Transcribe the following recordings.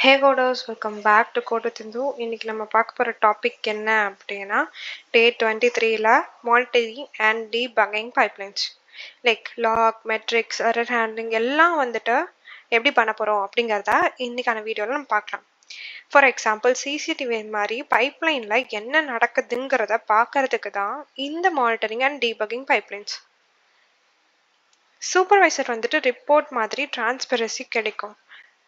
Hey coders, welcome back to code திந்து. இன்னைக்கு நம்ம பார்க்க போகிற டாபிக் என்ன அப்படின்னா, டே 23ல் monitoring and debugging pipelines like log, metrics, error handling எல்லாம் வந்துட்டு எப்படி பண்ண போகிறோம் அப்படிங்கிறத இன்னைக்கான வீடியோவில் நம்ம பார்க்கலாம். ஃபார் எக்ஸாம்பிள், சிசிடிவி மாதிரி பைப்லைனில் என்ன நடக்குதுங்கிறத பார்க்கறதுக்கு தான் இந்த monitoring and debugging pipelines. Supervisor வந்துட்டு ரிப்போர்ட் மாதிரி டிரான்ஸ்பெரன்சி கிடைக்கும்.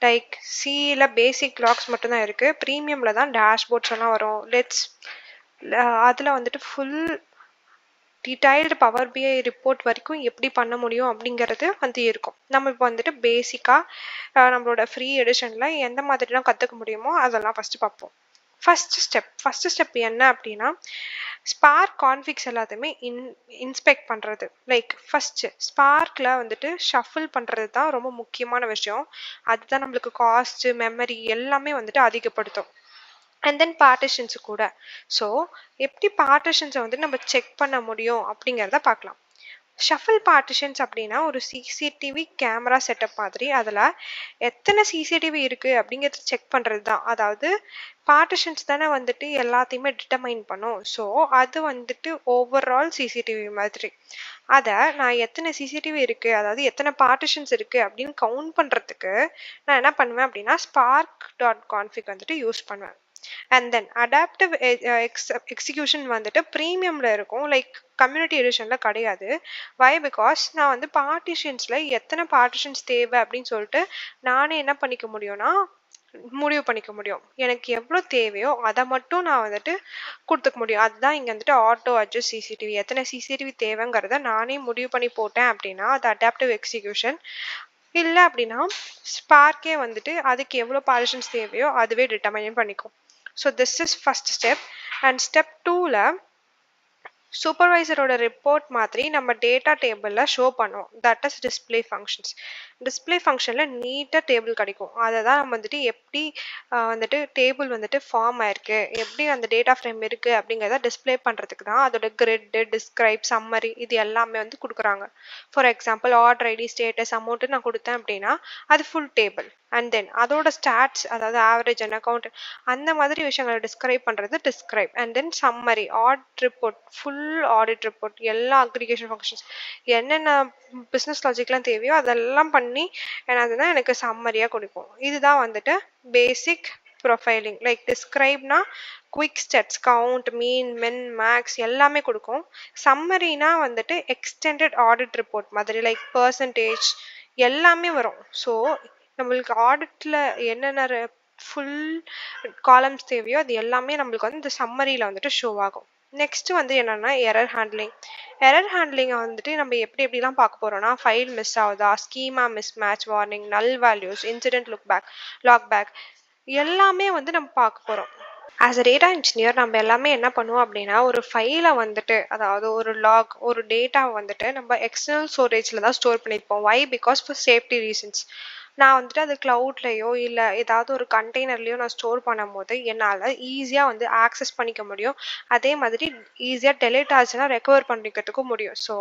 லைக் சியில் பேசிக் லாக்ஸ் மட்டும்தான் இருக்குது. ப்ரீமியமில் தான் டேஷ்போர்ட்ஸ் எல்லாம் வரும். அதில் வந்துட்டு ஃபுல் டீடைல்டு பவர் பிஐ ரிப்போர்ட் வரைக்கும் எப்படி பண்ண முடியும் அப்படிங்கிறது வந்து இருக்கும். நம்ம இப்போ வந்துட்டு பேசிக்காக நம்மளோட ஃப்ரீ எடிஷனில் எந்த மாதிரிலாம் கற்றுக்க முடியுமோ அதெல்லாம் ஃபஸ்ட்டு பார்ப்போம். ஃபஸ்ட்டு ஸ்டெப் என்ன அப்படின்னா, ஸ்பார்க் கான்ஃபிக்ஸ் எல்லாத்தையுமே இன்ஸ்பெக்ட் பண்ணுறது. லைக் ஃபஸ்ட்டு ஸ்பார்க்கில் வந்துட்டு ஷஃபிள் பண்ணுறது தான் ரொம்ப முக்கியமான விஷயம். அதுதான் நம்மளுக்கு காஸ்ட்டு, மெமரி எல்லாமே வந்துட்டு அதிகப்படுத்தும். அண்ட் தென் பார்ட்டிஷன்ஸு கூட. ஸோ எப்படி பார்ட்டிஷன்ஸை வந்து நம்ம செக் பண்ண முடியும் அப்படிங்கிறத பார்க்கலாம். ஷஃபிள் பார்ட்டிஷன்ஸ் அப்படின்னா ஒரு சிசிடிவி கேமரா செட்டப் மாதிரி. அதில் எத்தனை சிசிடிவி இருக்குது அப்படிங்கிறது செக் பண்ணுறது தான். அதாவது பார்ட்டிஷன்ஸ் தானே வந்துட்டு எல்லாத்தையுமே டிட்டர்மைன் பண்ணும். ஸோ அது வந்துட்டு ஓவரால் சிசிடிவி மாதிரி. அதை நான் எத்தனை சிசிடிவி இருக்குது, அதாவது எத்தனை பார்ட்டிஷன்ஸ் இருக்குது அப்படின்னு கவுண்ட் பண்ணுறதுக்கு நான் என்ன பண்ணுவேன் அப்படின்னா, spark.config வந்துட்டு யூஸ் பண்ணுவேன். அண்ட் தென் அடாப்டிவ் எக்ஸிக்யூஷன் வந்துட்டு ப்ரீமியமில் இருக்கும். லைக் கம்யூனிட்டி எடிஷனில் கிடையாது. வை? பிகாஸ் நான் வந்து பார்ட்டிஷன்ஸில் எத்தனை பார்ட்டிஷன்ஸ் தேவை அப்படின்னு சொல்லிட்டு நானே என்ன பண்ணிக்க முடியும்னா முடிவு பண்ணிக்க முடியும். எனக்கு எவ்வளோ தேவையோ அதை மட்டும் நான் வந்துட்டு கொடுத்துக்க முடியும். அதுதான் இங்கே வந்துட்டு ஆட்டோ அட்ஜஸ்ட் சிசிடிவி. எத்தனை சிசிடிவி தேவைங்கிறத நானே முடிவு பண்ணி போட்டேன் அப்படின்னா அது அடாப்டிவ் எக்ஸிக்யூஷன். இல்லை அப்படின்னா ஸ்பார்க்கே வந்துட்டு அதுக்கு எவ்வளோ பார்ட்டிஷன்ஸ் தேவையோ அதுவே டிட்டர்மைன் பண்ணிக்கும். So this is first step. And step 2ல் சூப்பர்வைசரோட ரிப்போர்ட் மாதிரி நம்ம டேட்டா டேபிளில் ஷோ பண்ணுவோம். That is display functions. Display ஃபங்க்ஷனில் நீட்டாக டேபிள் கிடைக்கும். அதை தான் நம்ம வந்துட்டு எப்படி வந்துட்டு டேபிள் வந்துட்டு ஃபார்ம் ஆயிருக்கு, எப்படி அந்த டேட்டா ஃப்ரேம் இருக்குது அப்படிங்கிறத டிஸ்பிளே பண்ணுறதுக்கு தான் அதோட கிரிட்டு, டிஸ்கிரைப், சம்மரி இது எல்லாமே வந்து கொடுக்குறாங்க. For example, order ID, status, amount நான் கொடுத்தேன் அப்படின்னா அது ஃபுல் டேபிள். அண்ட் தென் அதோட ஸ்டாட்ஸ், அதாவது ஆவரேஜ் அண்ட் அக்கௌண்ட், அந்த மாதிரி விஷயங்களை டிஸ்கிரைப் பண்ணுறது describe. And then summary, audit report, full audit report, எல்லா அக்ரிகேஷன் ஃபங்க்ஷன்ஸ் என்னென்ன பிஸ்னஸ் லாஜிக்லாம் தேவையோ அதெல்லாம் பண்ணி என்னதுன்னா எனக்கு சம்மரியாக கொடுக்கும். இதுதான் வந்துட்டு பேசிக் ப்ரொஃபைலிங். லைக் டிஸ்கிரைப்னா quick stats, count, mean, min, max எல்லாமே கொடுக்கும். சம்மரினா வந்துட்டு எக்ஸ்டெண்டட் ஆடிட் ரிப்போர்ட் மாதிரி. லைக் பர்சன்டேஜ் எல்லாமே வரும். ஸோ நம்மளுக்கு ஆடிட்டில் என்னென்ன ஃபுல் காலம்ஸ் தேவையோ அது எல்லாமே நம்மளுக்கு வந்து இந்த சம்மரியில் வந்துட்டு ஷோ ஆகும். நெக்ஸ்ட் வந்து என்னன்னா எரர் ஹேண்ட்லிங். எரர் ஹேண்ட்லிங்கை வந்துட்டு நம்ம எப்படிலாம் பார்க்க போறோம்னா, ஃபைல் மிஸ் ஆகுதா, ஸ்கீமா மிஸ் மேட்ச், வார்னிங், நல் வேல்யூஸ், இன்சிடென்ட் லாக் பேக் எல்லாமே வந்து நம்ம பார்க்க போறோம். ஆஸ் அ டேட்டா இன்ஜினியர் நம்ம எல்லாமே என்ன பண்ணுவோம் அப்படின்னா, ஒரு ஃபைலை வந்துட்டு, அதாவது ஒரு லாக், ஒரு டேட்டாவை வந்துட்டு நம்ம எக்ஸ்டர்னல் ஸ்டோரேஜில் தான் ஸ்டோர் பண்ணியிருப்போம். Why? Because for safety reasons. நான் வந்துட்டு அது க்ளவுட்லேயோ இல்லை ஏதாவது ஒரு கண்டெய்னர்லேயோ நான் ஸ்டோர் பண்ணும் போது என்னால் ஈஸியாக வந்து ஆக்சஸ் பண்ணிக்க முடியும். அதே மாதிரி ஈஸியாக டெலிட் ஆச்சுன்னா ரெக்கவர் பண்ணிக்கிறதுக்கும் முடியும். ஸோ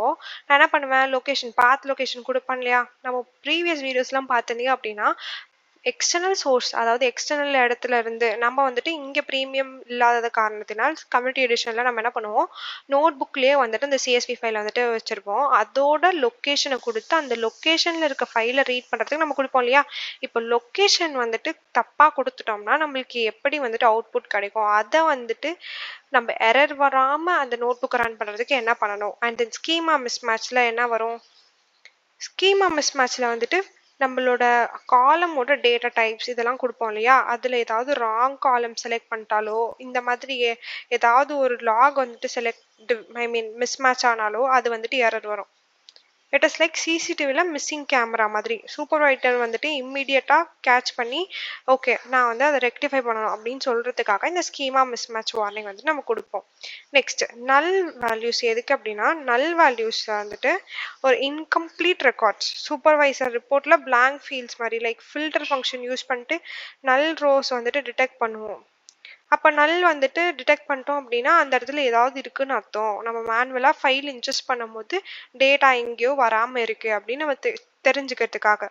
நான் என்ன பண்ணுவேன், பாத் லொக்கேஷன் கொடுப்பேன் இல்லையா. நம்ம ப்ரீவியஸ் வீடியோஸ்லாம் பார்த்தீங்க அப்படின்னா எக்ஸ்டர்னல் சோர்ஸ், அதாவது எக்ஸ்டர்னல் இடத்துல இருந்து நம்ம வந்துட்டு இங்கே ப்ரீமியம் இல்லாத காரணத்தினால் கம்யூனிட்டி எடிஷனில் நம்ம என்ன பண்ணுவோம், நோட் புக்லேயே வந்துட்டு இந்த சிஎஸ்வி ஃபைல் வந்துட்டு வச்சுருப்போம். அதோட லொக்கேஷனை கொடுத்து அந்த லொக்கேஷனில் இருக்க ஃபைலை ரீட் பண்ணுறதுக்கு நம்ம கொடுப்போம் இல்லையா. இப்போ லொக்கேஷன் வந்துட்டு தப்பாக கொடுத்துட்டோம்னா நம்மளுக்கு எப்படி வந்துட்டு அவுட்புட் கிடைக்கும், அதை வந்துட்டு நம்ம எரர் வராமல் அந்த நோட் புக்கை ரன் பண்ணுறதுக்கு என்ன பண்ணணும். அண்ட் தென் ஸ்கீமா மிஸ்மேட்ச்சில் என்ன வரும், ஸ்கீமா மிஸ்மேட்ச்சில் வந்துட்டு நம்மளோட காலமோட டேட்டா டைப்ஸ் இதெல்லாம் கொடுப்போம் இல்லையா. அதில் ஏதாவது ராங் காலம் செலக்ட் பண்ணிட்டாலோ, இந்த மாதிரி ஏதாவது ஒரு லாக் வந்துட்டு மிஸ்மேட்ச் ஆனாலோ அது வந்துட்டு எரர் வரும். இட் இஸ் லைக் சிசிடிவியில் மிஸ்ஸிங் கேமரா மாதிரி. சூப்பர்வைசர் வந்துட்டு இம்மிடியட்டாக கேட்ச் பண்ணி ஓகே நான் வந்து அதை ரெக்டிஃபை பண்ணணும் அப்படின்னு சொல்கிறதுக்காக இந்த ஸ்கீமா மிஸ்மேட்ச் வார்னிங் வந்துட்டு நம்ம கொடுப்போம். நெக்ஸ்ட் நல் வேல்யூஸ். எதுக்கு அப்படின்னா, நல் வேல்யூஸ் வந்துட்டு ஒரு இன்கம்ப்ளீட் ரெக்கார்ட்ஸ். சூப்பர்வைசர் ரிப்போர்ட்டில் பிளாங்க் ஃபீல்ட்ஸ் மாதிரி லைக் ஃபில்டர் ஃபங்க்ஷன் யூஸ் பண்ணிட்டு நல் ரோஸ் வந்துட்டு டிடெக்ட் பண்ணுவோம். அப்போ நல் வந்துட்டு டிடெக்ட் பண்ணிட்டோம் அப்படின்னா அந்த இடத்துல ஏதாவது இருக்குன்னு அர்த்தம். நம்ம மேனுவலாக ஃபைல் இன்ஜெஸ்ட் பண்ணும்போது டேட்டா எங்கேயோ வராமல் இருக்குது அப்படின்னு நம்ம தெரிஞ்சுக்கிறதுக்காக.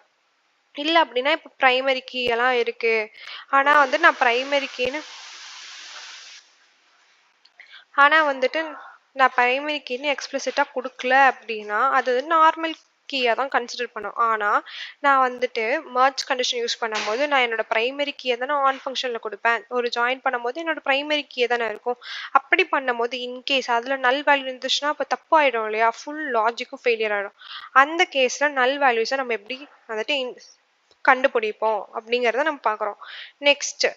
இல்ல அப்படின்னா இப்போ பிரைமரி கீ எல்லாம் இருக்கு. ஆனா வந்து நான் பிரைமரி கீன்னு ஆனா வந்துட்டு நான் பிரைமரி கீன்னு எக்ஸ்பிளிசிட்டா குடுக்கல அப்படின்னா, அது நார்மல் கீயா தான் கன்சிடர் பண்ணும். ஆனா, நான் வந்துட்டு மெர்ஜ் கண்டிஷன் யூஸ் பண்ணும்போது, நான் என்னோட பிரைமரி கீய தானே ஆன் ஃபங்ஷன்ல குடுப்பேன். ஒரு ஜாயின் பண்ணும்போது என்னோட பிரைமரி கீய தானே இருக்கும். அப்படி பண்ணும்போது இன்கேஸ் அதுல நல் வேல்யூ இருந்துச்சுன்னா, அப்ப தப்பாயிடும் இல்லையா? ஃபுல் லாஜிக்கும் ஃபெயிலியர் ஆயிடும். அந்த கேஸ்ல நல் வேல்யூஸ நம்ம எப்படி வந்துட்டு கண்டுபிடிப்போம் அப்படிங்கிறத நம்ம பார்க்குறோம். நெக்ஸ்ட்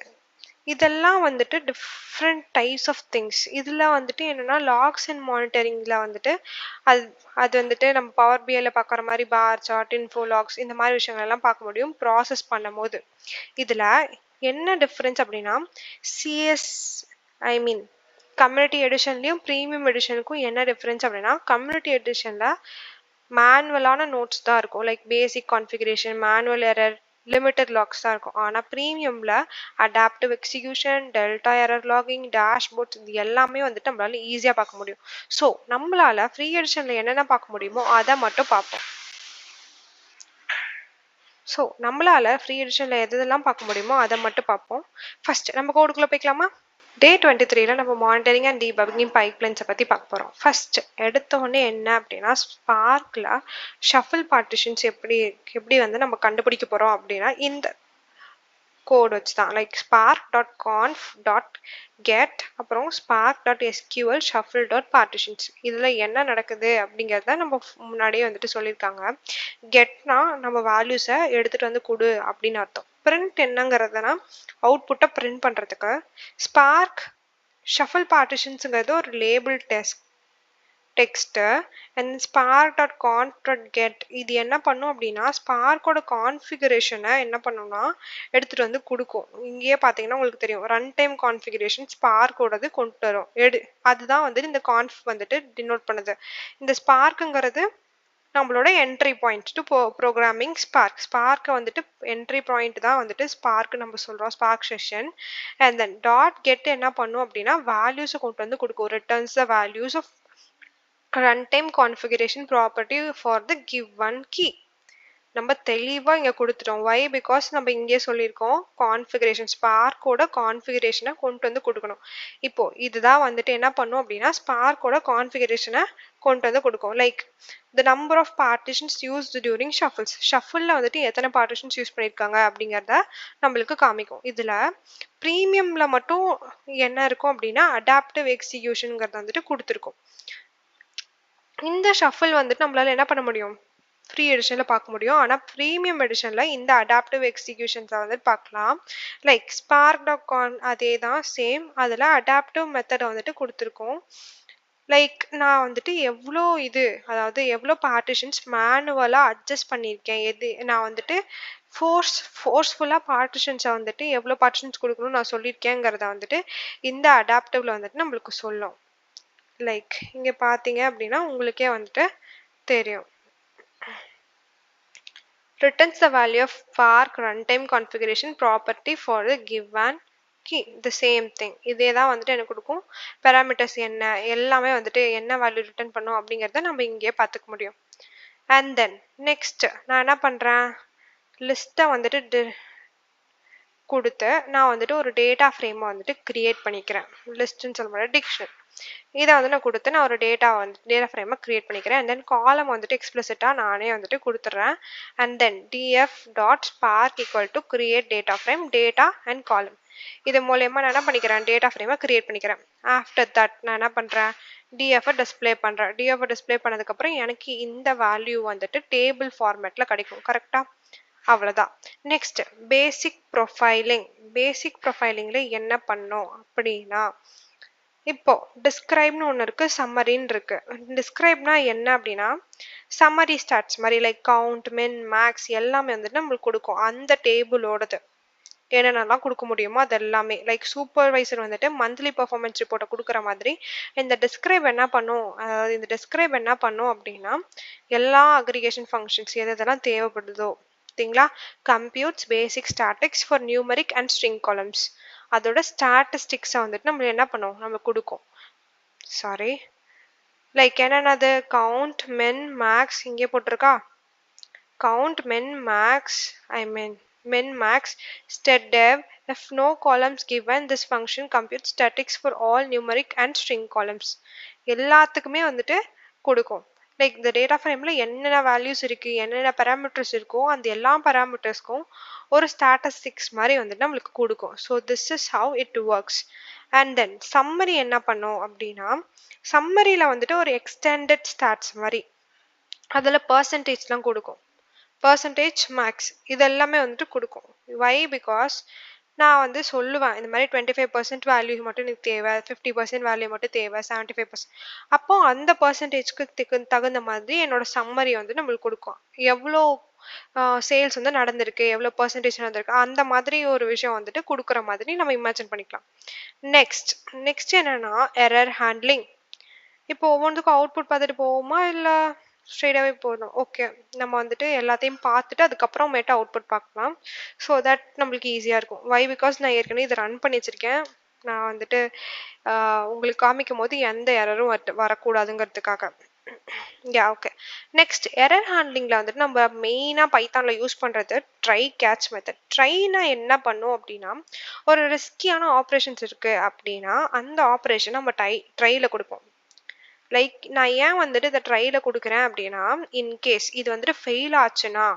இதெல்லாம் வந்துட்டு டிஃப்ரெண்ட் டைப்ஸ் ஆஃப் திங்ஸ். இதுல வந்துட்டு என்னன்னா லாக்ஸ் அண்ட் மானிட்டரிங்ல வந்துட்டு அது அது வந்துட்டு நம்ம பவர் பிஐல பார்க்குற மாதிரி பார் சார்ட், இன்ஃபோ லாக்ஸ் இந்த மாதிரி விஷயங்கள் எல்லாம் பார்க்க முடியும் ப்ராசஸ் பண்ணும்போது. இதுல என்ன டிஃபரன்ஸ் அப்படின்னா சிஎஸ் ஐ மீன் கம்யூனிட்டி எடிஷன்லயும் ப்ரீமியம் எடிஷனுக்கும் என்ன டிஃபரன்ஸ் அப்படின்னா கம்யூனிட்டி எடிஷன்ல மேனுவலான நோட்ஸ் தான் இருக்கும். Like basic configuration, manual error, limited logs தான் இருக்கும். ஆனால் ப்ரீமியமில் adaptive execution, delta error logging, dashboards இது எல்லாமே வந்துட்டு நம்மளால ஈஸியாக பார்க்க முடியும். ஸோ நம்மளால ஃப்ரீ எடிஷனில் என்னென்ன பார்க்க முடியுமோ அதை மட்டும் பார்ப்போம். ஸோ நம்மளால ஃப்ரீ எடிஷனில் எதெல்லாம் பார்க்க முடியுமோ அதை மட்டும் பார்ப்போம். ஃபர்ஸ்ட் நம்ம கோடுக்குள்ளே போய்க்கலாமா? டே 23ல நம்ம மானிட்டரிங் அண்ட் டீபக்கிங் பைப்லைன்ஸை பற்றி பார்க்க போகிறோம். ஃபர்ஸ்ட் எடுத்தோடனே என்ன அப்படின்னா ஸ்பார்க்கில் ஷஃபிள் பார்ட்டிஷன்ஸ் எப்படி வந்து நம்ம கண்டுபிடிக்க போகிறோம் அப்படின்னா இந்த கோட் வச்சு தான். லைக் spark.conf.get அப்புறம் spark.sql shuffle.partitions. இதில் என்ன நடக்குது அப்படிங்கிறத நம்ம முன்னாடியே வந்துட்டு சொல்லியிருக்காங்க. கெட்னா நம்ம வேல்யூஸை எடுத்துகிட்டு வந்து கொடு அப்படின்னு அர்த்தம். பிரிண்ட் என்னங்கிறதுனா அவுட்புட்டை பிரிண்ட் பண்ணுறதுக்கு. ஸ்பார்க் ஷஃபிள் பார்ட்டிஷன்ஸுங்கிறது ஒரு லேபிள் டெக்ஸ்ட்டு அண்ட் spark.conf.get இது என்ன பண்ணும் அப்படின்னா ஸ்பார்க்கோட கான்ஃபிகரேஷனை என்ன பண்ணும்னா எடுத்துகிட்டு வந்து கொடுக்கும். இங்கேயே பார்த்தீங்கன்னா உங்களுக்கு தெரியும் ரன் டைம் கான்ஃபிகரேஷன் ஸ்பார்க்கோடது கொண்டு வரும். அதுதான் வந்துட்டு இந்த கான்ஃப் வந்துட்டு டினோட் பண்ணுது. இந்த ஸ்பார்க்குங்கிறது நம்மளோட என்ட்ரி பாயிண்ட் டு ப்ரோக்ராமிங் ஸ்பார்க்கை வந்துட்டு என்ட்ரி பாயிண்ட் தான் வந்துட்டு ஸ்பார்க் நம்ம சொல்கிறோம் spark session. And then dot get என்ன பண்ணும் அப்படின்னா வேல்யூஸை கொண்டு வந்து கொடுக்கும். Returns the values of runtime configuration property for the given key. நம்ம தெளிவாக இங்கே கொடுத்துட்டோம். வை பிகாஸ் நம்ம இங்கே சொல்லியிருக்கோம் கான்ஃபிகரேஷன் ஸ்பார்க்கோட கான்ஃபிகரேஷனை கொண்டு வந்து கொடுக்கணும். இப்போ இதுதான் வந்துட்டு என்ன பண்ணும் அப்படின்னா ஸ்பார்க்கோட கான்ஃபிகரேஷனை கொண்டு வந்து கொடுக்கும். Like the number of partitions used during shuffles. ஷஃபிளில் வந்துட்டு எத்தனை பார்ட்டிஷன்ஸ் யூஸ் பண்ணியிருக்காங்க அப்படிங்கிறத நம்மளுக்கு காமிக்கும். இதில் ப்ரீமியமில் மட்டும் என்ன இருக்கும் அப்படின்னா அடாப்டிவ் எக்ஸிக்யூஷனுங்கிறத வந்துட்டு கொடுத்துருக்கோம். இந்த ஷஃபிள் வந்துட்டு நம்மளால என்ன பண்ண முடியும் ஃப்ரீ எடிஷனில் பார்க்க முடியும். ஆனால் ப்ரீமியம் எடிஷனில் இந்த அடாப்டிவ் எக்ஸிக்யூஷன்ஸை வந்துட்டு பார்க்கலாம். லைக் spark.conf அதே தான் சேம். அதில் அடாப்டிவ் மெத்தடை வந்துட்டு கொடுத்துருக்கோம். லைக் நான் வந்துட்டு எவ்வளோ பார்ட்டிஷன்ஸ் மேனுவலாக அட்ஜஸ்ட் பண்ணியிருக்கேன். நான் வந்துட்டு ஃபோர்ஸ்ஃபுல்லாக பார்ட்டிஷன்ஸை வந்துட்டு எவ்வளோ பார்ட்டிஷன்ஸ் கொடுக்கணும்னு நான் சொல்லியிருக்கேங்கிறத வந்துட்டு இந்த அடாப்டிவ்ல வந்துட்டு நம்மளுக்கு சொல்லும். லைக் இங்கே பார்த்தீங்க அப்படின்னா உங்களுக்கே வந்துட்டு தெரியும். returns the value of spark runtime configuration property for the given key. the same thing. இதே தான் வந்துட்டு எனக்கு கொடுக்கும். parameters என்ன எல்லாமே வந்துட்டு என்ன வேல்யூ ரிட்டர்ன் பண்ணும் அப்படிங்கிறத நம்ம இங்கேயே பார்த்துக்க முடியும். அண்ட் தென் நெக்ஸ்ட் நான் என்ன பண்ணுறேன் லிஸ்ட்டை வந்துட்டு கொடுத்து நான் வந்துட்டு ஒரு டேட்டா ஃப்ரேமை வந்துட்டு கிரியேட் பண்ணிக்கிறேன். லிஸ்ட்டுன்னு சொல்ல முடியாது டிக்ஷனரி. இதை வந்து நான் கொடுத்து நான் ஒரு டேட்டா ஃப்ரேமை கிரியேட் பண்ணிக்கிறேன். அண்ட் தென் காலம் வந்துட்டு எக்ஸ்பிளிசிட்டாக நானே வந்துட்டு கொடுத்துட்றேன். And then df.spark equal to create data frame data and column. இது மூலயமா நான் என்ன பண்ணிக்கிறேன் டேட்டா ஃப்ரேமை கிரியேட் பண்ணிக்கிறேன். ஆஃப்டர் தட் நான் என்ன பண்ணுறேன் டிஎஃப்ஐ டிஸ்பிளே பண்ணுறேன். டிஎஃப்ஐ டிஸ்பிளே பண்ணதுக்கப்புறம் எனக்கு இந்த வேல்யூ வந்துட்டு டேபிள் ஃபார்மேட்டில் கிடைக்கும். கரெக்டாக அவ்வளோதான். நெக்ஸ்ட் பேசிக் ப்ரொஃபைலிங்கில் என்ன பண்ணோம் அப்படின்னா இப்போ டிஸ்கிரைப்னு ஒன்று இருக்கு சம்மரின்னு இருக்கு. டிஸ்கிரைப்னா என்ன அப்படின்னா சம்மரி ஸ்டாட்ஸ் மாதிரி லைக் கவுண்ட் மின் மேக்ஸ் எல்லாமே வந்துட்டு நம்மளுக்கு கொடுக்கும். அந்த டேபிளோடது என்னென்னலாம் கொடுக்க முடியுமோ அது எல்லாமே லைக் சூப்பர்வைசர் வந்துட்டு மந்த்லி பர்ஃபார்மன்ஸ் ரிப்போர்ட்டை கொடுக்குற மாதிரி இந்த டிஸ்கிரைப் என்ன பண்ணும் அப்படின்னா எல்லா அக்ரிகேஷன் ஃபங்க்ஷன்ஸ் எதெல்லாம் தேவைப்படுதோ சரிங்களா computes basic statics for numeric and string columns அதோட ஸ்டாட்டிஸ்டிக்ஸை வந்துட்டு நம்ம என்ன பண்ணுவோம் நம்ம கொடுக்கும். சாரி லைக் என்னென்னது கவுண்ட் மின் மேக்ஸ் இங்கே போட்டிருக்கா count min max stat dev. If no columns given, this function computes statics for all numeric and string columns. எல்லாத்துக்குமே வந்துட்டு கொடுக்கும். லைக் இந்த டேட்டா ஃப்ரேமில் என்னென்ன வேல்யூஸ் இருக்குது, என்னென்ன பேராமீட்டர்ஸ் இருக்கோ அந்த எல்லா பேராமீட்டர்ஸ்க்கும் ஒரு ஸ்டாட்டிஸ்டிக்ஸ் மாதிரி வந்துட்டு நம்மளுக்கு கொடுக்கும். So this is how it works. And then summary என்ன பண்ணும் அப்படின்னா, சம்மரியில் வந்துட்டு ஒரு எக்ஸ்டெண்டட் ஸ்டாட்ஸ் மாதிரி அதில் பர்சன்டேஜ்லாம் கொடுக்கும். பர்சன்டேஜ் மேக்ஸ் இது எல்லாமே வந்துட்டு கொடுக்கும். வை? பிகாஸ் நான் வந்து சொல்லுவேன் இந்த மாதிரி 25% வேல்யூ மட்டும் எனக்கு தேவை, 50% வேல்யூ மட்டும் தேவை, 75%. அப்போ அந்த பர்சன்டேஜ்க்கு தகுந்த மாதிரி என்னோட சம்மரி வந்து நம்மளுக்கு கொடுக்கும். எவ்வளோ சேல்ஸ் வந்து நடந்திருக்கு, எவ்வளோ பர்சன்டேஜ் நடந்திருக்கு, அந்த மாதிரி ஒரு விஷயம் வந்துட்டு கொடுக்குற மாதிரி நம்ம இமேஜின் பண்ணிக்கலாம். நெக்ஸ்ட் என்னன்னா எரர் ஹேண்ட்லிங். இப்போ ஒவ்வொன்றுக்கும் அவுட்புட் பார்த்துட்டு போவோமா இல்லை ஸ்ட்ரெயிட்டாகவே போதும்? ஓகே, நம்ம வந்துட்டு எல்லாத்தையும் பார்த்துட்டு அதுக்கப்புறமேட்டு அவுட்புட் பார்க்கலாம். ஸோ தட் நம்மளுக்கு ஈஸியாக இருக்கும். வை? பிகாஸ் நான் ஏற்கனவே இதை ரன் பண்ணி வச்சுருக்கேன். நான் வந்துட்டு உங்களுக்கு காமிக்கும் போது எந்த எரரும் வரக்கூடாதுங்கிறதுக்காக. ஓகே. நெக்ஸ்ட் எரர் ஹேண்ட்லிங்கில் வந்துட்டு நம்ம மெயினாக பைத்தானில் யூஸ் பண்ணுறது ட்ரை கேட்ச் மெத்தட். ட்ரைனா என்ன பண்ணும் அப்படின்னா, ஒரு ரிஸ்கியான ஆப்ரேஷன்ஸ் இருக்குது அப்படின்னா அந்த ஆப்ரேஷன் நம்ம ட்ரையில் கொடுப்போம். லைக் நான் ஏன் வந்துட்டு இதை ட்ரையில் கொடுக்குறேன் அப்படின்னா, இன்கேஸ் இது வந்துட்டு ஃபெயில் ஆச்சுன்னா,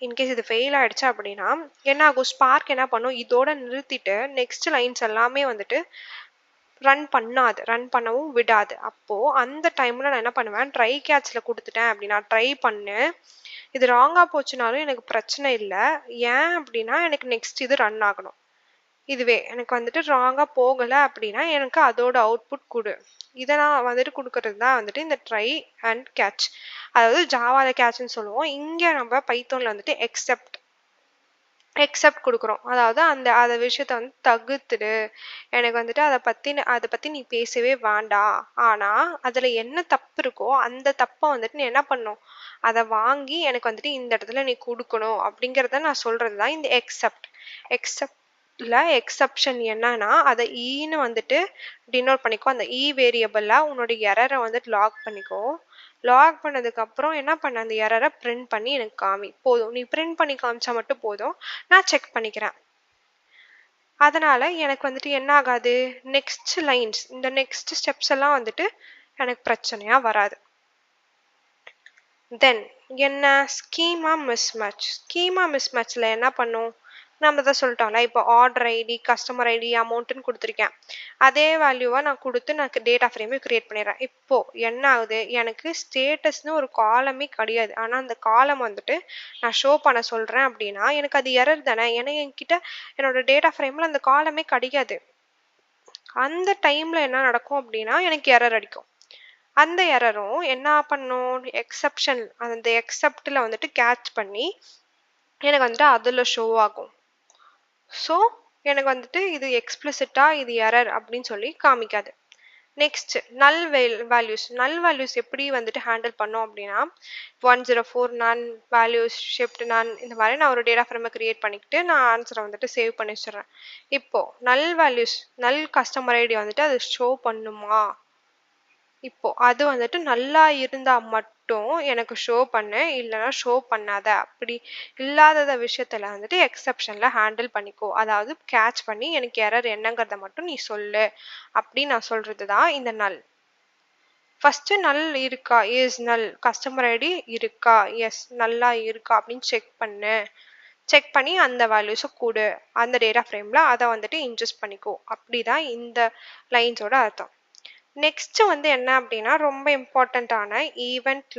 இன்கேஸ் இது ஃபெயில் ஆகிடுச்சு அப்படின்னா என்ன ஆகும், ஸ்பார்க் என்ன பண்ணும், இதோட நிறுத்திட்டு நெக்ஸ்ட் லைன்ஸ் எல்லாமே வந்துட்டு ரன் பண்ணவும் விடாது. அப்போது அந்த டைமில் நான் என்ன பண்ணுவேன், ட்ரை கேட்சில் கொடுத்துட்டேன் அப்படின்னா, ட்ரை பண்ணு, இது ராங்காக போச்சுனாலும் எனக்கு பிரச்சனை இல்லை. ஏன் அப்படின்னா எனக்கு நெக்ஸ்ட் இது ரன் ஆகணும். இதுவே எனக்கு வந்துட்டு ராங்காக போகலை அப்படின்னா எனக்கு அதோட அவுட்புட் கொடு. இதை நான் வந்துட்டு கொடுக்கறது தான் வந்துட்டு இந்த ட்ரை அண்ட் கேட்ச். அதாவது ஜாவாவில் கேட்ச்னு சொல்லுவோம். இங்கே நம்ம பைத்தானில் வந்துட்டு எக்ஸப்ட் கொடுக்குறோம். அதாவது அந்த விஷயத்த வந்து தகுத்துடு, எனக்கு வந்துட்டு அதை பற்றி நீ பேசவே வேண்டாம், ஆனால் அதில் என்ன தப்பு இருக்கோ அந்த தப்பை வந்துட்டு நீ என்ன பண்ணும், அதை வாங்கி எனக்கு வந்துட்டு இந்த இடத்துல நீ கொடுக்கணும் அப்படிங்கிறத நான் சொல்கிறது தான் இந்த எக்ஸப்டில் எக்ஸப்ஷன். என்னன்னா அதை ஈன்னு வந்துட்டு டினோட் பண்ணிக்கோ. அந்த வேரியபிளில் உன்னோட எரரை வந்துட்டு லாக் பண்ணிக்கோ. லாக் பண்ணதுக்கப்புறம் என்ன பண்ண, அந்த எரரை பிரிண்ட் பண்ணி எனக்கு காமி. போதும், நீ பிரிண்ட் பண்ணி காமிச்சா மட்டும் போதும், நான் செக் பண்ணிக்கிறேன். அதனால் எனக்கு வந்துட்டு என்ன ஆகாது, நெக்ஸ்ட் லைன்ஸ் இந்த நெக்ஸ்ட் ஸ்டெப்ஸ் எல்லாம் வந்துட்டு எனக்கு பிரச்சனையாக வராது. தென் என்ன ஸ்கீமா மிஸ்மேட்சில் என்ன பண்ணும், நம்ம தான் சொல்லிட்டோம்ல, இப்போ ஆர்டர் ஐடி, கஸ்டமர் ஐடி, அமௌண்ட்டுன்னு கொடுத்துருக்கேன். அதே வேல்யூவாக நான் கொடுத்து நான் டேட்டா ஃப்ரேமே க்ரியேட் பண்ணிடுறேன். இப்போது என்ன ஆகுது, எனக்கு ஸ்டேட்டஸ்னு ஒரு காலமே கிடையாது. ஆனால் அந்த காலம் வந்துட்டு நான் ஷோ பண்ண சொல்கிறேன் அப்படின்னா எனக்கு அது எரர் தானே. ஏன்னா என்கிட்ட என்னோட டேட்டா ஃப்ரேமில் அந்த காலமே கிடையாது. அந்த டைமில் என்ன நடக்கும் அப்படின்னா எனக்கு எரர் அடிக்கும். அந்த எரரும் என்ன பண்ணும், எக்ஸப்ஷன், அந்த எக்ஸப்டில் வந்துட்டு கேட்ச் பண்ணி எனக்கு வந்துட்டு அதில் ஷோ ஆகும். ஸோ எனக்கு வந்துட்டு இது எக்ஸ்பிளிசிட்டாக இது எரர் அப்படின்னு சொல்லி காமிக்காது. நெக்ஸ்ட் நல் வேல்யூஸ் எப்படி வந்துட்டு ஹேண்டில் பண்ணோம் அப்படின்னா, 104 நன் வேல்யூஸ் ஷிஃப்ட் நன், இந்த மாதிரி நான் ஒரு டேட்டா ஃப்ரேமை கிரியேட் பண்ணிக்கிட்டு நான் ஆன்சரை வந்துட்டு சேவ் பண்ணி வச்சிடுறேன். இப்போது நல் கஸ்டமர் ஐடி வந்துட்டு அது ஷோ பண்ணுமா, இப்போ அது வந்துட்டு நல்லா இருந்தால் மட்டும் எனக்கு ஷோ பண்ணு, இல்லைன்னா ஷோ பண்ணாத. அப்படி இல்லாத விஷயத்துல வந்துட்டு எக்ஸப்ஷனில் ஹேண்டில் பண்ணிக்கோ. அதாவது கேட்ச் பண்ணி எனக்கு எரர் என்னங்கிறத மட்டும் நீ சொல்லு அப்படின்னு நான் சொல்கிறது தான் இந்த நல். ஃபஸ்ட்டு நல் இருக்கா, இஸ் நல், கஸ்டமர் ஐடி இருக்கா, எஸ் நல்லா இருக்கா அப்படின்னு செக் பண்ணி அந்த வேல்யூஸை கொடு, அந்த டேட்டா ஃப்ரேமில் அதை வந்துட்டு இன்ஜெஸ்ட் பண்ணிக்கோ. அப்படி தான் இந்த லைன்ஸோட அர்த்தம். நெக்ஸ்ட் வந்து என்ன அப்படின்னா, ரொம்ப இம்பார்ட்டண்ட்டான ஈவெண்ட்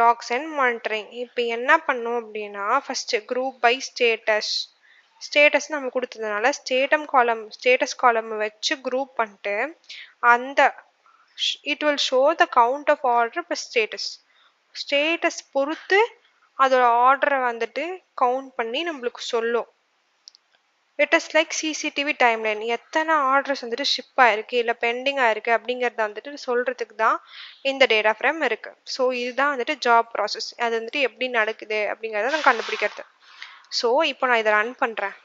லாக்ஸ் அண்ட் மானிட்டரிங். இப்போ என்ன பண்ணும் அப்படின்னா, ஃபஸ்ட்டு குரூப் பை ஸ்டேட்டஸ் நம்ம கொடுத்ததுனால ஸ்டேட்டஸ் காலம் வச்சு குரூப் பண்ணிட்டு அந்த it will show the count of order plus status பொறுத்து அதோட ஆர்டரை வந்துட்டு கவுண்ட் பண்ணி நம்மளுக்கு சொல்லும். It is like CCTV timeline. எத்தனை ஆர்டர்ஸ் வந்துட்டு ஷிப் ஆயிருக்கு இல்லை பெண்டிங் ஆயிருக்கு அப்படிங்கிறத வந்துட்டு சொல்கிறதுக்கு தான் இந்த டேட்டா ஃப்ரேம் இருக்குது. ஸோ இதுதான் வந்துட்டு ஜாப் ப்ராசஸ். அது வந்துட்டு எப்படி நடக்குது அப்படிங்கிறத நான் கண்டுபிடிக்கிறது. ஸோ இப்போ நான் இதை ரன் பண்ணுறேன்.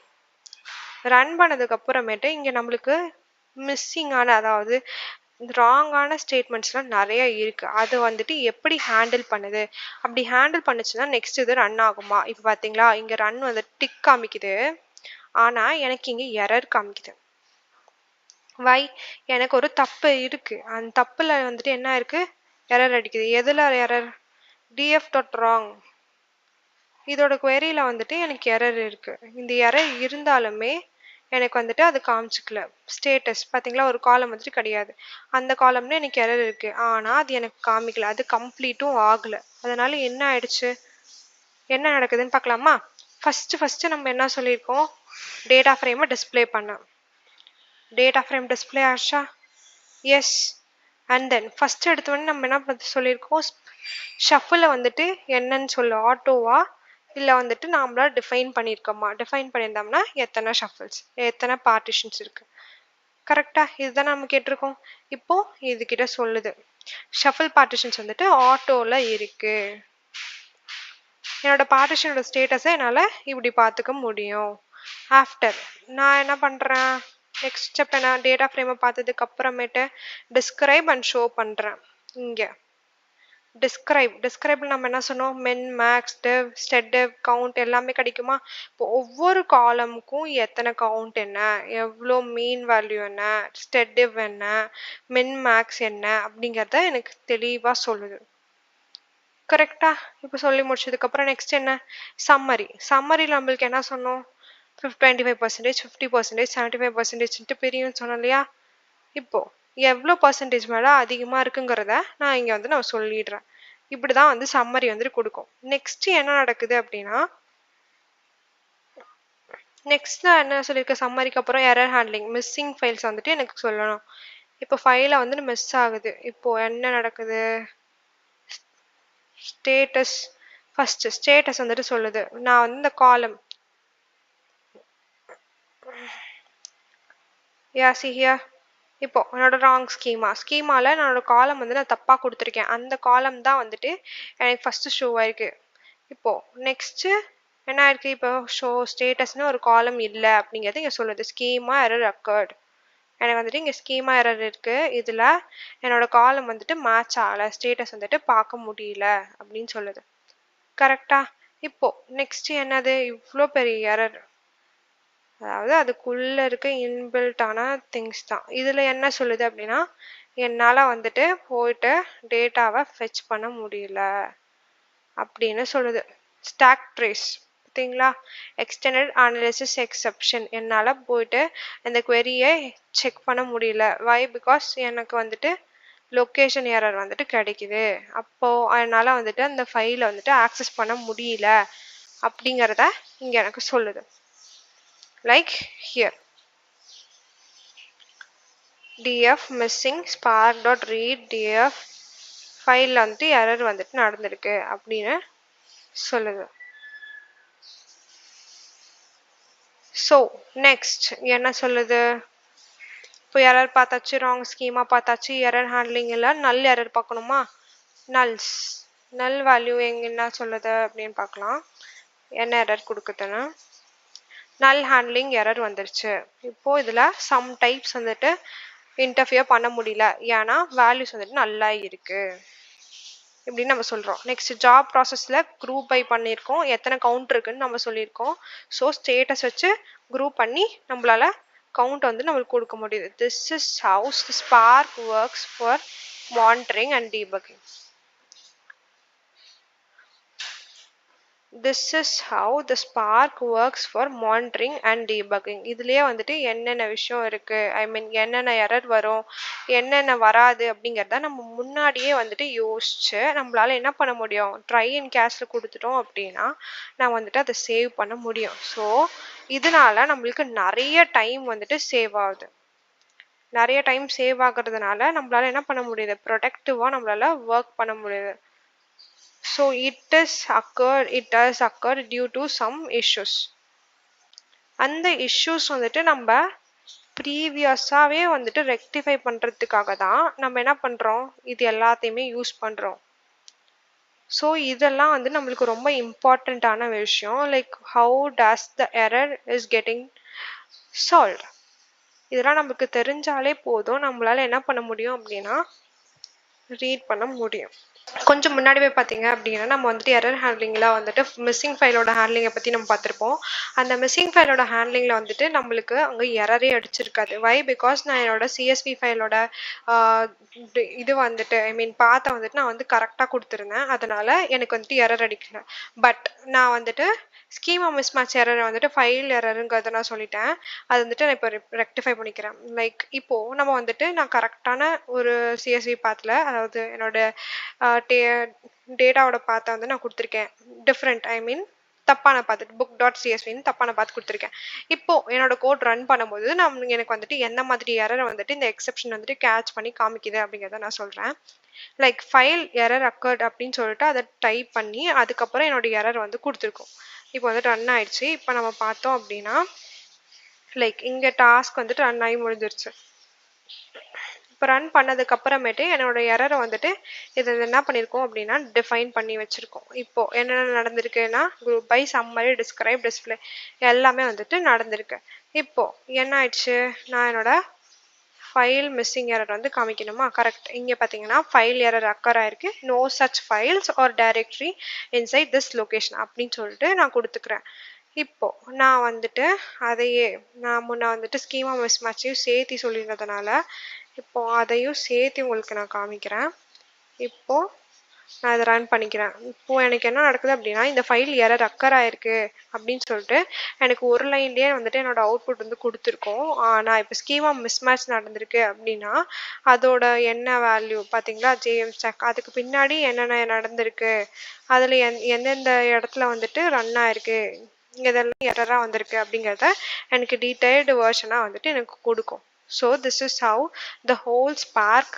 ரன் பண்ணதுக்கு அப்புறமேட்டு இங்கே நம்மளுக்கு மிஸ்ஸிங்கான, அதாவது ராங்கான ஸ்டேட்மெண்ட்ஸ்லாம் நிறைய இருக்கு. அது வந்துட்டு எப்படி ஹேண்டில் பண்ணுது? அப்படி ஹேண்டில் பண்ணுச்சுன்னா நெக்ஸ்ட் இது ரன் ஆகுமா? இப்போ பார்த்தீங்களா, இங்க ரன் வந்து டிக் காமிக்குது. ஆனா எனக்கு இங்க எரர் காமிக்குது. வை? எனக்கு ஒரு தப்பு இருக்கு. அந்த தப்புல வந்துட்டு என்ன இருக்கு? எரர் அடிக்குது. எதுல எரர்? df.wrong. இதோட queryல வந்துட்டு எனக்கு எரர் இருக்கு. இந்த எரர் இருந்தாலுமே எனக்கு வந்துட்டு அது காமிச்சுக்கல. ஸ்டேட்டஸ் பார்த்தீங்களா, ஒரு காலம் வந்துட்டு கிடையாது. அந்த காலம்ல எனக்கு எரர் இருக்கு. ஆனா அது எனக்கு காமிக்கல. அது கம்ப்ளீட்டும் ஆகல. அதனால என்ன ஆயிடுச்சு? என்ன நடக்குதுன்னு பார்க்கலாமா? ஃபர்ஸ்ட் நம்ம என்ன சொல்லியிருக்கோம்? டேட்டா ஃப்ரேமை டிஸ்ப்ளே பண்ண. டேட்டா ஃப்ரேம் டிஸ்ப்ளே ஆச்சா? எஸ். அண்ட் தென் ஃபர்ஸ்ட் எடுத்தோடனே நம்ம என்ன சொல்லியிருக்கோம்? ஷஃபில் வந்துட்டு என்னன்னு சொல்லு, ஆட்டோவா இல்லை வந்துட்டு நாமளா டிஃபைன் பண்ணியிருக்கோமா? டிஃபைன் பண்ணியிருந்தோம்னா எத்தனை ஷஃபிள்ஸ், எத்தனை பார்ட்டிஷன்ஸ் இருக்கு, கரெக்டா? இதுதான் நம்ம கேட்டிருக்கோம். இப்போ இதுகிட்ட சொல்லுது ஷஃபிள் பார்ட்டிஷன்ஸ் வந்துட்டு ஆட்டோல இருக்கு. என்னோட பார்ட்டிஷனோட ஸ்டேட்டஸை என்னால் இப்படி பார்த்துக்க முடியும். ஆஃப்டர் நான் என்ன பண்ணுறேன்? நெக்ஸ்ட் ஸ்டெப் என்ன? டேட்டா ஃப்ரேமை பார்த்ததுக்கு அப்புறமேட்டு டிஸ்கிரைப் அண்ட் ஷோ பண்ணுறேன். இங்கே டிஸ்கிரைப்ல நம்ம என்ன சொன்னோம்? Min, max, dev, std dev, count எல்லாமே கிடைக்குமா? இப்போ ஒவ்வொரு காலமுக்கும் எத்தனை கவுண்ட் என்ன, எவ்வளோ மீன் வேல்யூ என்ன, ஸ்டெட் டெவ் என்ன, மின் மேக்ஸ் என்ன அப்படிங்கிறத எனக்கு தெளிவாக சொல்லுது. கரெக்டா? இப்போ சொல்லி முடிச்சதுக்கப்புறம் நெக்ஸ்ட் என்ன? சம்மரியில் நம்மளுக்கு என்ன சொன்னோம்? 25%, 50%, 75%ன்ட்டு பிரியும் சொன்னோம் இல்லையா? இப்போ எவ்வளோ பர்சன்டேஜ் மேலே அதிகமாக இருக்குங்கிறத நான் இங்கே வந்து நான் சொல்லிடுறேன். இப்படி தான் வந்து சம்மரி வந்துட்டு கொடுக்கும். நெக்ஸ்ட் என்ன நடக்குது அப்படின்னா, நெக்ஸ்ட் நான் என்ன சொல்லியிருக்கேன்? சம்மரிக்கு அப்புறம் எரர் ஹேண்ட்லிங், மிஸ்ஸிங் ஃபைல்ஸ் வந்துட்டு எனக்கு சொல்லணும். இப்போ ஃபைலை வந்துட்டு மிஸ் ஆகுது. இப்போ என்ன நடக்குது? ஸ்டேட்டஸ் ஃபர்ஸ்ட் ஸ்டேட்டஸ் வந்துட்டு சொல்லுது. நான் வந்து இந்த காலம் இப்போ என்னோட ராங் ஸ்கீமால என்னோட காலம் வந்து நான் தப்பாக கொடுத்துருக்கேன். அந்த காலம் தான் வந்துட்டு எனக்கு ஃபர்ஸ்ட் ஷோ ஆயிருக்கு. இப்போ நெக்ஸ்ட் என்ன ஆயிருக்கு? இப்போ ஷோ ஸ்டேட்டஸ்னு ஒரு காலம் இல்லை அப்படிங்கிறது இங்கே சொல்லுது. Schema error accord. எனக்கு வந்துட்டு இங்கே ஸ்கீமா எரர் இருக்கு. இதில் என்னோட காலம் வந்துட்டு மேட்ச் ஆகலை, ஸ்டேட்டஸ் வந்துட்டு பார்க்க முடியல அப்படின்னு சொல்லுது. கரெக்டா? இப்போ நெக்ஸ்ட் என்னது? இவ்வளோ பெரிய எரர், அதாவது அதுக்குள்ள இருக்க இன்பில்ட்டான திங்ஸ் தான். இதில் என்ன சொல்லுது அப்படின்னா, என்னால் வந்துட்டு போயிட்டு டேட்டாவை ஃபெச் பண்ண முடியல அப்படின்னு சொல்லுது. ஸ்டாக் ட்ரேஸ் பார்த்தீங்களா? Extended analysis exception. என்னால் போயிட்டு இந்த queryயை செக் பண்ண முடியல. வை? பிகாஸ் எனக்கு வந்துட்டு லொக்கேஷன் எரர் வந்துட்டு கிடைக்குது. அப்போது அதனால் வந்துட்டு அந்த ஃபைலை வந்துட்டு ஆக்சஸ் பண்ண முடியல அப்படிங்கிறத இங்கே எனக்கு சொல்லுது. Like here, df missing spark.read df ஃபைலில் வந்துட்டு எரர் வந்துட்டு நடந்திருக்கு அப்படின்னு சொல்லுது. ஸோ நெக்ஸ்ட் என்ன சொல்லுது? இப்போ எரர் பார்த்தாச்சு, ராங் ஸ்கீமா பார்த்தாச்சு, எரர் ஹேண்ட்லிங் இல்லை, நல் எரர் பார்க்கணுமா? நல் வேல்யூ எங்கே என்ன சொல்லுது அப்படின்னு பார்க்கலாம். என்ன எரர் கொடுக்குதுன்னு நல் ஹேண்ட்லிங் எரர் வந்துருச்சு. இப்போது இதில் சம் டைப்ஸ் வந்துட்டு இன்டர்ஃபியர் பண்ண முடியல, ஏன்னா வேல்யூஸ் வந்துட்டு நல்லா இருக்கு இப்படின்னு நம்ம சொல்கிறோம். நெக்ஸ்ட் ஜாப் ப்ராசஸில் குரூப் பை பண்ணியிருக்கோம், எத்தனை கவுண்ட் இருக்குன்னு நம்ம சொல்லியிருக்கோம். ஸோ ஸ்டேட்டஸ் வச்சு குரூப் பண்ணி நம்மளால கவுண்ட் வந்து நம்மளுக்கு கொடுக்க முடியுது. This is how spark works for monitoring and debugging. This is how the Spark works for monitoring and debugging. இதுலயே வந்துட்டு என்னென்ன விஷயம் இருக்கு, என்னென்ன எரர் வரும், என்னென்ன வராது அப்படிங்கிறத நம்ம முன்னாடியே வந்துட்டு யோசிச்சு நம்மளால என்ன பண்ண முடியும்? ட்ரை அண்ட் கேஷ்ல கொடுத்துட்டோம் அப்படின்னா நம்ம வந்துட்டு அதை சேவ் பண்ண முடியும். ஸோ இதனால நம்மளுக்கு நிறைய டைம் வந்துட்டு சேவ் ஆகுது. நிறைய டைம் சேவ் ஆகுறதுனால நம்மளால என்ன பண்ண முடியுது? ப்ரொடக்டிவாக நம்மளால ஒர்க் பண்ண முடியுது. So it does occur due to some issues. அந்த issues வந்துட்டு நம்ம ப்ரீவியஸாகவே வந்துட்டு ரெக்டிஃபை பண்ணுறதுக்காக தான் நம்ம என்ன பண்ணுறோம்? இது எல்லாத்தையுமே யூஸ் பண்ணுறோம். ஸோ இதெல்லாம் வந்து நம்மளுக்கு ரொம்ப இம்பார்ட்டண்ட்டான விஷயம். Like how does the error is getting solved. இதெல்லாம் நமக்கு தெரிஞ்சாலே போதும், நம்மளால என்ன பண்ண முடியும் அப்படின்னா ரீட் பண்ண முடியும். கொஞ்சம் முன்னாடி போய் பார்த்தீங்க அப்படின்னா நம்ம வந்துட்டு எரர் ஹேண்ட்லிங்கில் வந்துட்டு மிஸ்ஸிங் ஃபைலோட ஹேண்ட்லிங்கை பற்றி நம்ம பார்த்துருப்போம். அந்த மிஸ்ஸிங் ஃபைலோட ஹேண்ட்லிங்கில் வந்துட்டு நம்மளுக்கு அங்கே எரரே அடிச்சிருக்காது. வை பிகாஸ் நான் என்னோட சிஎஸ்வி ஃபைலோட இது வந்துட்டு ஐ மீன் பாத்தை வந்துட்டு நான் வந்து கரெக்டாக கொடுத்துருந்தேன். அதனால எனக்கு வந்துட்டு எரர் அடிக்கல. பட் நான் வந்துட்டு ஸ்கீமா மிஸ்மேட்ச் எரர் வந்துட்டு ஃபைல் எரருங்கிறத நான் சொல்லிட்டேன். அது வந்துட்டு நான் இப்போ ரெக்டிஃபை பண்ணிக்கிறேன். லைக் இப்போது நம்ம வந்துட்டு நான் கரெக்டான ஒரு சிஎஸ்வி பாத்தில், அதாவது என்னோட டேட்டாவோட பாத்தை வந்து நான் கொடுத்துருக்கேன். டிஃப்ரெண்ட் ஐ மீன் தப்பான பார்த்து புக் டாட் சிஎஸ்வின்னு தப்பான பார்த்து கொடுத்துருக்கேன். இப்போ என்னோட கோட் ரன் பண்ணும்போது எனக்கு வந்துட்டு எந்த மாதிரி எரரை வந்துட்டு இந்த எக்ஸெப்ஷன் வந்துட்டு கேட்ச் பண்ணி காமிக்குது அப்படிங்கிறத நான் சொல்கிறேன். லைக் ஃபைல் எரர் அக்கர்ட் அப்படின்னு சொல்லிட்டு அதை டைப் பண்ணி அதுக்கப்புறம் என்னோட எரர் வந்து கொடுத்துருக்கோம். இப்போ வந்துட்டு ரன் ஆயிடுச்சு. இப்போ நம்ம பார்த்தோம் அப்படின்னா லைக் இங்கே டாஸ்க் வந்துட்டு ரன் ஆகி முடிஞ்சிருச்சு. இப்போ ரன் பண்ணதுக்கு அப்புறமேட்டு என்னோட எரரை வந்துட்டு இது என்ன பண்ணியிருக்கோம் அப்படின்னா டிஃபைன் பண்ணி வச்சுருக்கோம். இப்போது என்னென்ன நடந்திருக்குன்னா group by summary describe display எல்லாமே வந்துட்டு நடந்திருக்கு. இப்போது என்ன ஆயிடுச்சு, நான் என்னோட ஃபைல் மிஸ்ஸிங் எரர் வந்து காமிக்கணுமா? கரெக்ட். இங்கே பார்த்தீங்கன்னா ஃபைல் எரர் அக்கர் ஆயிருக்கு. No such files or directory inside this location அப்படின்னு சொல்லிட்டு நான் கொடுத்துக்கிறேன். இப்போ நான் வந்துட்டு அதையே நான் முன்ன வந்துட்டு ஸ்கீமா மிஸ்மேட்சையும் சேர்த்து சொல்லியிருந்ததுனால இப்போ அதையும் சேர்த்து உங்களுக்கு நான் காமிக்கிறேன். இப்போ நான் இதை ரன் பண்ணிக்கிறேன். இப்போ எனக்கு என்ன நடக்குது அப்படின்னா இந்த ஃபைல் எரர் அக்கர் ஆயிருக்கு அப்படின்னு சொல்லிட்டு எனக்கு ஒரு லைன்லேயே வந்துட்டு என்னோட அவுட்புட் வந்து கொடுத்துருக்கோம். நான் இப்போ ஸ்கீமா மிஸ்மேட்ச் நடந்திருக்கு அப்படின்னா அதோட என்ன வேல்யூ பார்த்தீங்களா, ஜேஎம் ஸ்டாக், அதுக்கு பின்னாடி என்னென்ன நடந்திருக்கு, அதில் எந்தெந்த இடத்துல வந்துட்டு ரன் ஆயிருக்கு, இதெல்லாம் எரராக வந்திருக்கு அப்படிங்கிறத எனக்கு டீட்டெயில்டு வேர்ஷனாக வந்துட்டு எனக்கு கொடுக்கும். So this is how the whole spark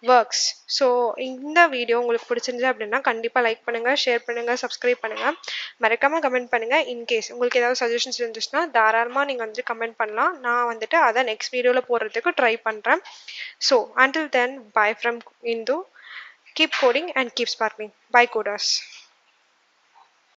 works. So இந்த வீடியோ உங்களுக்கு பிடிச்சிருந்துச்சு அப்படின்னா கண்டிப்பாக லைக் பண்ணுங்கள், ஷேர் பண்ணுங்கள், சப்ஸ்கிரைப் பண்ணுங்கள், மறக்காமல் கமெண்ட் பண்ணுங்கள். இன்கேஸ் உங்களுக்கு ஏதாவது சஜஷன்ஸ் இருந்துச்சுன்னா தாராளமாக நீங்கள் வந்துட்டு கமெண்ட் பண்ணலாம். நான் வந்துட்டு அதை நெக்ஸ்ட் வீடியோவில் போடுறதுக்கு ட்ரை பண்ணுறேன். So until then, bye from Indu. Keep coding and keep sparkling. Bye coders.